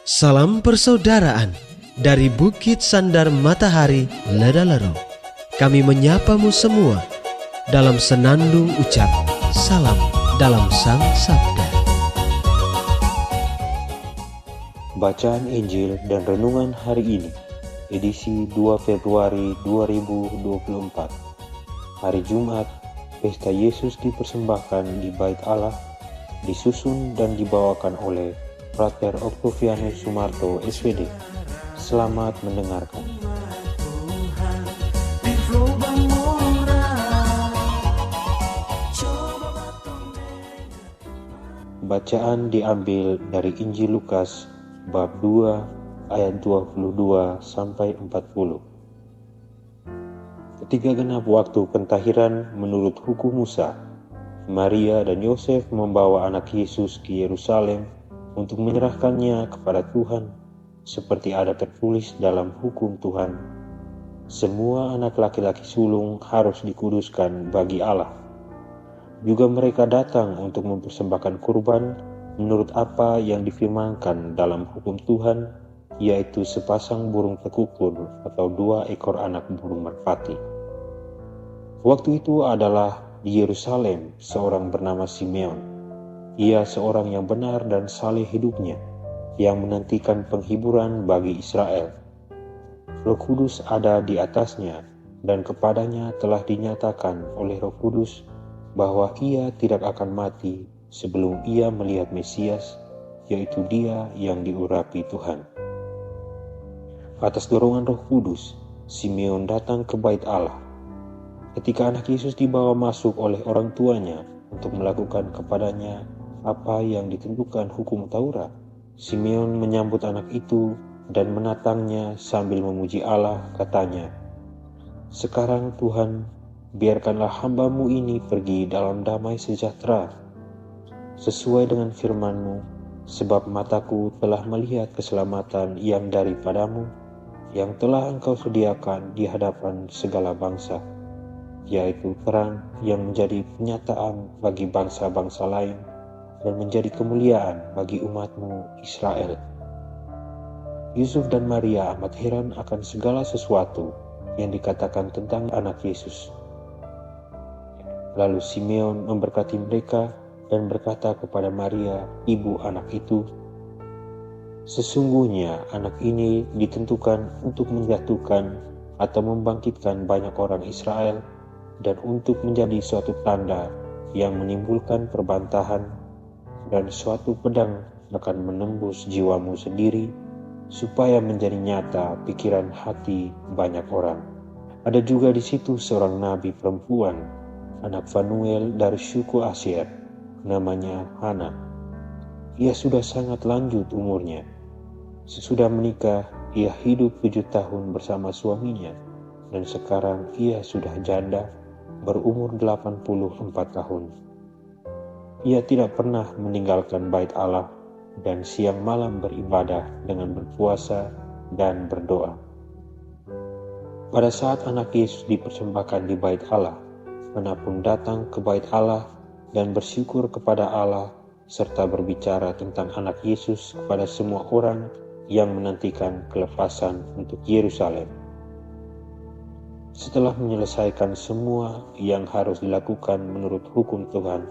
Salam persaudaraan dari Bukit Sandar Matahari Ledalero. Kami menyapamu semua dalam senandung ucap salam dalam Sang Sabda. Bacaan Injil dan Renungan hari ini, edisi 2 Februari 2024. Hari Jumat, Pesta Yesus dipersembahkan di Bait Allah, disusun dan dibawakan oleh Frater Octavianus Sumarto, SPD. Selamat mendengarkan. Bacaan diambil dari Injil Lukas bab 2 ayat 22 sampai 40. Ketika genap waktu pentahiran menurut hukum Musa, Maria dan Yosef membawa anak Yesus ke Yerusalem untuk menyerahkannya kepada Tuhan, seperti ada tertulis dalam hukum Tuhan. Semua anak laki-laki sulung harus dikuduskan bagi Allah. Juga mereka datang untuk mempersembahkan kurban menurut apa yang difirmankan dalam hukum Tuhan, yaitu sepasang burung tekukur atau 2 ekor anak burung merpati. Waktu itu adalah di Yerusalem seorang bernama Simeon. Ia seorang yang benar dan saleh hidupnya, yang menantikan penghiburan bagi Israel. Roh Kudus ada di atasnya, dan kepadanya telah dinyatakan oleh Roh Kudus bahwa ia tidak akan mati sebelum ia melihat Mesias, yaitu Dia yang diurapi Tuhan. Atas dorongan Roh Kudus, Simeon datang ke Bait Allah. Ketika anak Yesus dibawa masuk oleh orang tuanya untuk melakukan kepadanya apa yang ditentukan hukum Taurat, Simeon menyambut anak itu dan menatangnya sambil memuji Allah, katanya, "Sekarang Tuhan, biarkanlah hamba-Mu ini pergi dalam damai sejahtera, sesuai dengan firman-Mu, sebab mataku telah melihat keselamatan yang daripadamu, yang telah Engkau sediakan di hadapan segala bangsa, yaitu terang yang menjadi penyataan bagi bangsa-bangsa lain, dan menjadi kemuliaan bagi umat-Mu Israel." Yusuf dan Maria amat heran akan segala sesuatu yang dikatakan tentang anak Yesus. Lalu Simeon memberkati mereka dan berkata kepada Maria, ibu anak itu, "Sesungguhnya anak ini ditentukan untuk menjatuhkan atau membangkitkan banyak orang Israel, dan untuk menjadi suatu tanda yang menimbulkan perbantahan, dan suatu pedang akan menembus jiwamu sendiri, supaya menjadi nyata pikiran hati banyak orang." Ada juga di situ seorang nabi perempuan, anak Fanuel dari suku Asyer, namanya Hana. Ia sudah sangat lanjut umurnya. Sesudah menikah, ia hidup 7 tahun bersama suaminya, dan sekarang ia sudah janda, berumur 84 tahun. Ia tidak pernah meninggalkan Bait Allah dan siang malam beribadah dengan berpuasa dan berdoa. Pada saat anak Yesus dipersembahkan di Bait Allah, Hana pun datang ke Bait Allah dan bersyukur kepada Allah serta berbicara tentang anak Yesus kepada semua orang yang menantikan kelepasan untuk Yerusalem. Setelah menyelesaikan semua yang harus dilakukan menurut hukum Tuhan,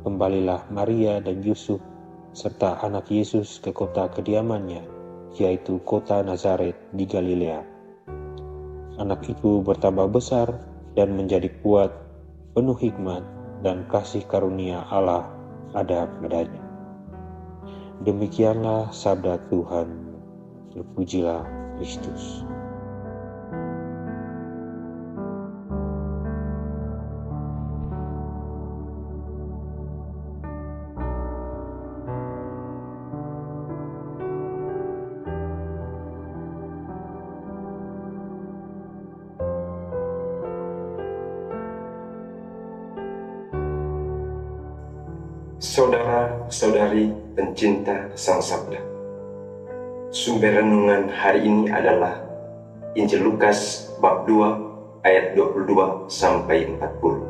kembalilah Maria dan Yusuf serta anak Yesus ke kota kediamannya, yaitu kota Nazaret di Galilea. Anak itu bertambah besar dan menjadi kuat, penuh hikmat dan kasih karunia Allah ada padanya. Demikianlah sabda Tuhan. Terpujilah Kristus. Saudara-saudari pencinta Sang Sabda, sumber renungan hari ini adalah Injil Lukas bab 2 ayat 22 sampai 40.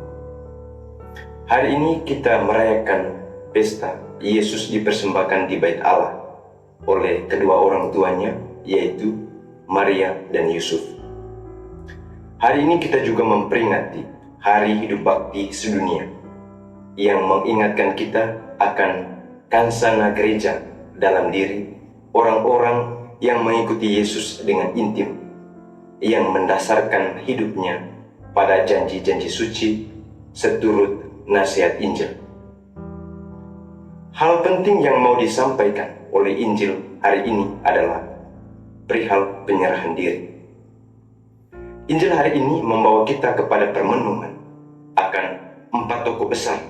Hari ini kita merayakan pesta Yesus dipersembahkan di Bait Allah, oleh kedua orang tuanya, yaitu Maria dan Yusuf. Hari ini kita juga memperingati Hari Hidup Bakti Sedunia yang mengingatkan kita akan kansana gereja dalam diri orang-orang yang mengikuti Yesus dengan intim, yang mendasarkan hidupnya pada janji-janji suci seturut nasihat Injil. Hal penting yang mau disampaikan oleh Injil hari ini adalah perihal penyerahan diri. Injil hari ini membawa kita kepada permenungan akan 4 tokoh besar,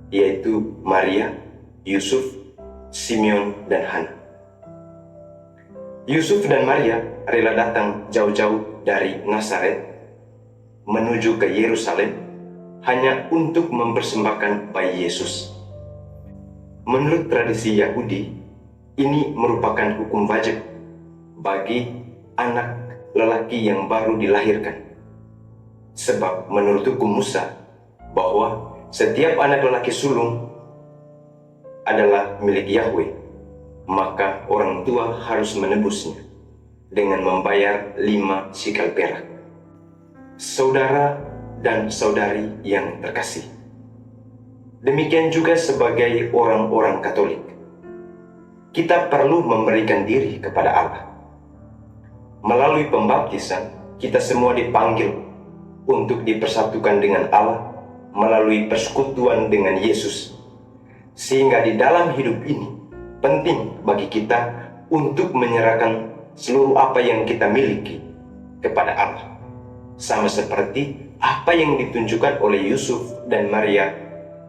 yaitu Maria, Yusuf, Simeon, dan Hana. Yusuf dan Maria rela datang jauh-jauh dari Nazaret menuju ke Yerusalem hanya untuk mempersembahkan bayi Yesus. Menurut tradisi Yahudi, ini merupakan hukum wajib bagi anak lelaki yang baru dilahirkan. Sebab menurut hukum Musa, bahwa setiap anak lelaki sulung adalah milik Yahweh, maka orang tua harus menebusnya dengan membayar 5 sikal perak. Saudara dan saudari yang terkasih, demikian juga sebagai orang-orang Katolik, kita perlu memberikan diri kepada Allah. Melalui pembaptisan, kita semua dipanggil untuk dipersatukan dengan Allah melalui persekutuan dengan Yesus. Sehingga di dalam hidup ini, penting bagi kita untuk menyerahkan seluruh apa yang kita miliki kepada Allah. Sama seperti apa yang ditunjukkan oleh Yusuf dan Maria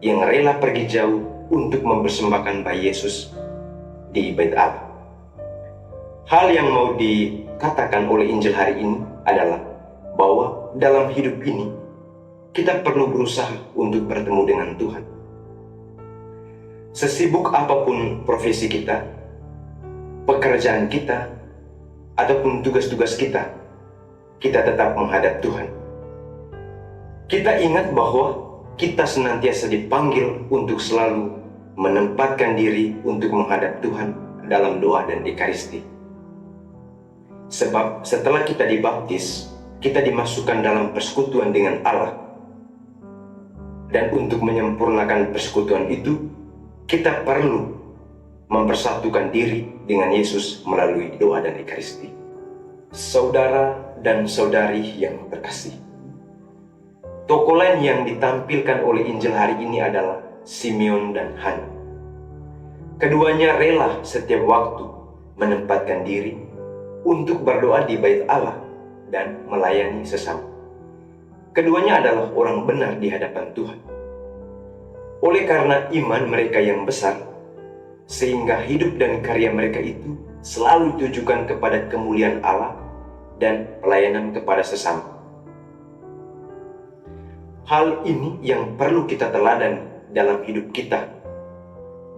yang rela pergi jauh untuk mempersembahkan bayi Yesus di Bait Allah. Hal yang mau dikatakan oleh Injil hari ini adalah bahwa dalam hidup ini kita perlu berusaha untuk bertemu dengan Tuhan. Sesibuk apapun profesi kita, pekerjaan kita, ataupun tugas-tugas kita, kita tetap menghadap Tuhan. Kita ingat bahwa kita senantiasa dipanggil untuk selalu menempatkan diri untuk menghadap Tuhan dalam doa dan ekaristi. Sebab setelah kita dibaptis, kita dimasukkan dalam persekutuan dengan Allah. Dan untuk menyempurnakan persekutuan itu, kita perlu mempersatukan diri dengan Yesus melalui doa dan ekaristi. Saudara dan saudari yang terkasih, tokoh lain yang ditampilkan oleh Injil hari ini adalah Simeon dan Hana. Keduanya rela setiap waktu menempatkan diri untuk berdoa di Bait Allah dan melayani sesama. Keduanya adalah orang benar di hadapan Tuhan. Oleh karena iman mereka yang besar, sehingga hidup dan karya mereka itu selalu ditujukan kepada kemuliaan Allah dan pelayanan kepada sesama. Hal ini yang perlu kita teladan dalam hidup kita,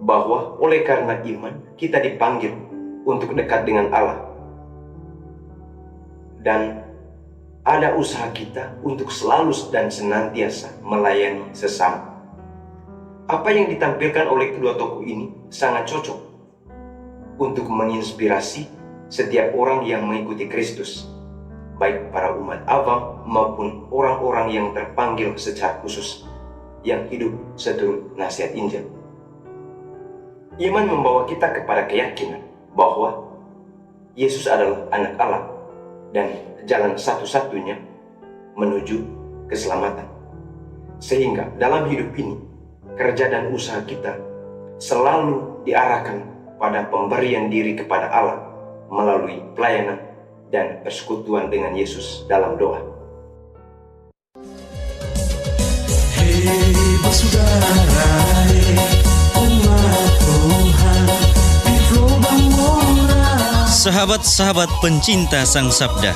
bahwa oleh karena iman kita dipanggil untuk dekat dengan Allah, dan ada usaha kita untuk selalu dan senantiasa melayani sesama. Apa yang ditampilkan oleh kedua tokoh ini sangat cocok untuk menginspirasi setiap orang yang mengikuti Kristus, baik para umat awam maupun orang-orang yang terpanggil secara khusus yang hidup seturut nasihat Injil. Iman membawa kita kepada keyakinan bahwa Yesus adalah anak Allah dan jalan satu-satunya menuju keselamatan. Sehingga dalam hidup ini, kerja dan usaha kita selalu diarahkan pada pemberian diri kepada Allah melalui pelayanan dan persekutuan dengan Yesus dalam doa. Hei saudara, umat Tuhan di gelombang moral. Sahabat-sahabat pencinta Sang Sabda,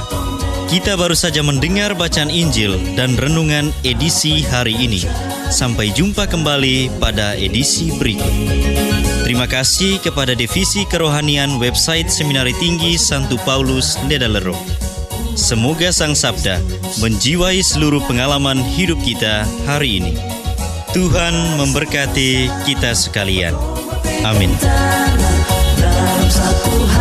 kita baru saja mendengar bacaan Injil dan renungan edisi hari ini. Sampai jumpa kembali pada edisi berikut. Terima kasih kepada Divisi Kerohanian website Seminari Tinggi Santo Paulus Ledalero. Semoga Sang Sabda menjiwai seluruh pengalaman hidup kita hari ini. Tuhan memberkati kita sekalian. Amin. dalam satu hati.